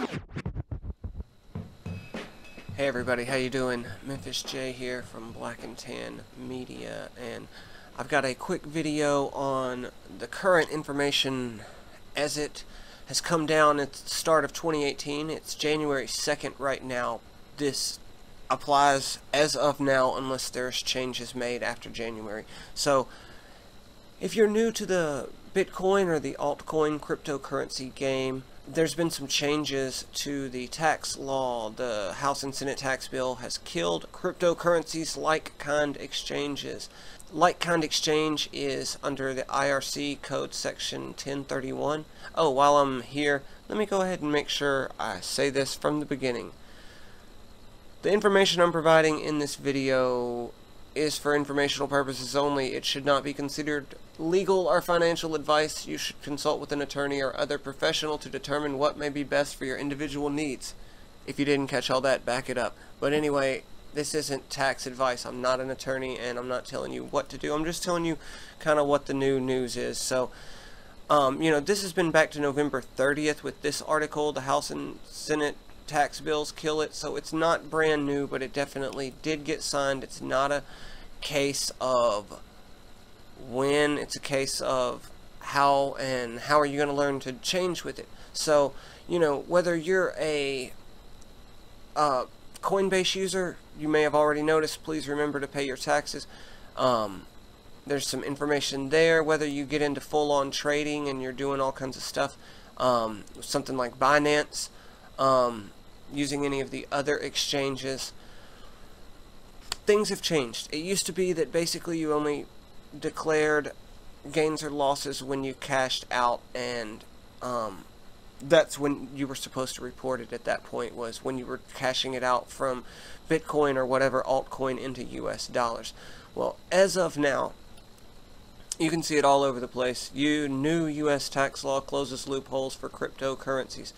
Hey everybody, how you doing? Memphis J here from Black and Tan Media, and I've got a quick video on the current information as it has come down at the start of 2018. It's January 2nd right now. This applies as of now unless there's changes made after January. So if you're new to the Bitcoin or the altcoin cryptocurrency game, there's been some changes to the tax law. The House and Senate tax bill has killed cryptocurrencies like-kind exchanges. Like-kind exchange is under the IRC code section 1031. Oh, while I'm here, let me go ahead and make sure I say this from the beginning. The information I'm providing in this video is for informational purposes only. It should not be considered legal or financial advice. You should consult with an attorney or other professional to determine what may be best for your individual needs. If you didn't catch all that, back it up. But anyway, this isn't tax advice. I'm not an attorney and I'm not telling you what to do. I'm just telling you kind of what the new news is. So, you know, this has been back to November 30th with this article. The House and Senate tax bills kill it. So it's not brand new, but it definitely did get signed. It's not a case of when, it's a case of how, and how are you going to learn to change with it. So, you know, whether you're a Coinbase user, you may have already noticed, please remember to pay your taxes. There's some information there. Whether you get into full-on trading and you're doing all kinds of stuff, something like Binance, using any of the other exchanges, things have changed. It used to be that basically you only declared gains or losses when you cashed out, and that's when you were supposed to report it. At that point was when you were cashing it out from Bitcoin or whatever altcoin into US dollars. Well, as of now, you can see it all over the place. New US tax law closes loopholes for cryptocurrencies.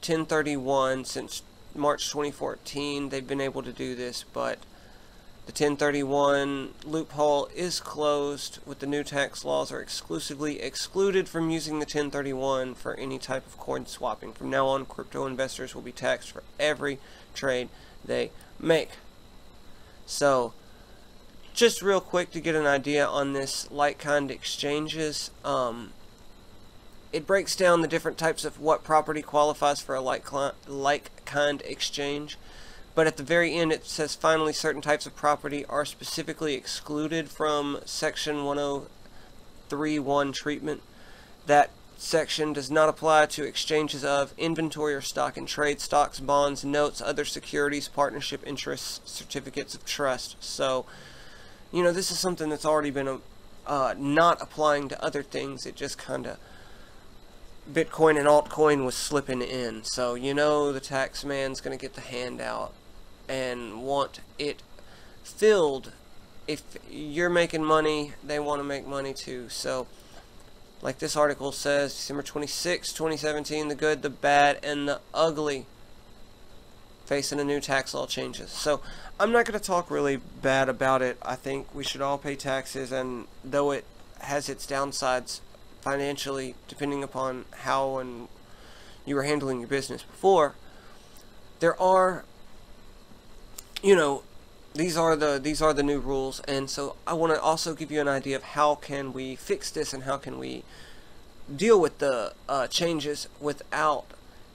1031, since March 2014 they've been able to do this, but the 1031 loophole is closed. With the new tax laws, are exclusively excluded from using the 1031 for any type of coin swapping. From now on, crypto investors will be taxed for every trade they make. So, just real quick to get an idea on this like-kind exchanges, it breaks down the different types of what property qualifies for a like-kind exchange. But at the very end it says, finally, certain types of property are specifically excluded from section 1031 treatment. That section does not apply to exchanges of inventory or stock in trade, stocks, bonds, notes, other securities, partnership interests, certificates of trust. So, you know, this is something that's already been not applying to other things. It just kind of, Bitcoin and altcoin was slipping in. So, you know, the tax man's going to get the handout and want it filled. If you're making money, they want to make money too. So, like this article says, December 26, 2017, the good, the bad, and the ugly facing a new tax law changes. So, I'm not going to talk really bad about it. I think we should all pay taxes, and though it has its downsides financially, depending upon how and you were handling your business before, there are, you know, these are the new rules. And so I want to also give you an idea of how can we fix this and how can we deal with the changes without,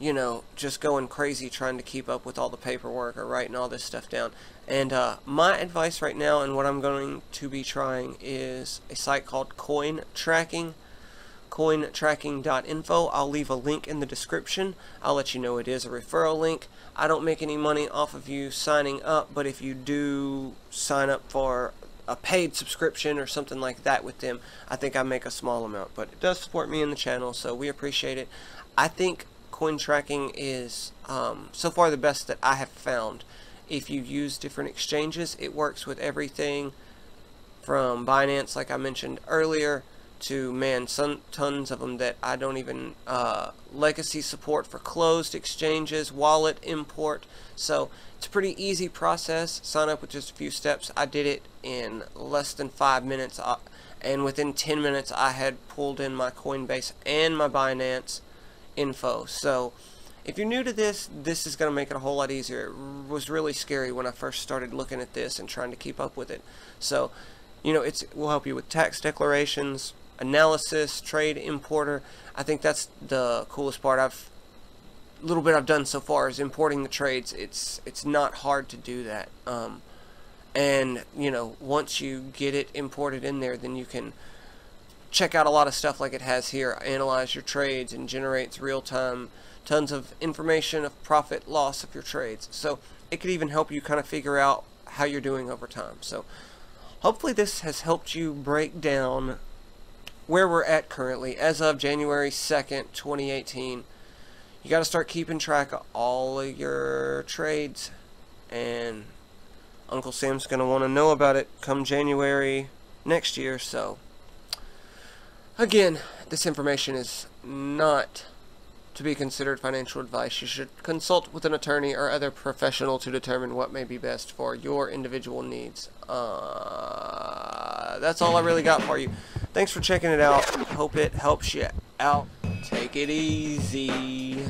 you know, just going crazy trying to keep up with all the paperwork or writing all this stuff down. And my advice right now, and what I'm going to be trying, is a site called Cointracking. Cointracking.info. I'll leave a link in the description. I'll let you know it is a referral link. I don't make any money off of you signing up, but if you do sign up for a paid subscription or something like that with them, I think I make a small amount, but it does support me in the channel, so we appreciate it. I think Cointracking is so far the best that I have found. If you use different exchanges, it works with everything from Binance, like I mentioned earlier, to, man, tons of them that I don't even, legacy support for closed exchanges, wallet import. So it's a pretty easy process. Sign up with just a few steps. I did it in less than 5 minutes, and within 10 minutes I had pulled in my Coinbase and my Binance info. So if you're new to this, this is going to make it a whole lot easier. It was really scary when I first started looking at this and trying to keep up with it. So, you know, it will help you with tax declarations, analysis, trade importer. I think that's the coolest part. Little bit I've done so far is importing the trades. It's not hard to do that. And you know, once you get it imported in there, then you can check out a lot of stuff like it has here. Analyze your trades and generates real-time tons of information of profit loss of your trades. So it could even help you kind of figure out how you're doing over time. So hopefully this has helped you break down where we're at currently as of January 2nd, 2018. You got to start keeping track of all of your trades, and Uncle Sam's going to want to know about it come January next year. So again, this information is not to be considered financial advice. You should consult with an attorney or other professional to determine what may be best for your individual needs. That's all I really got for you. Thanks for checking it out. Hope it helps you out. Take it easy.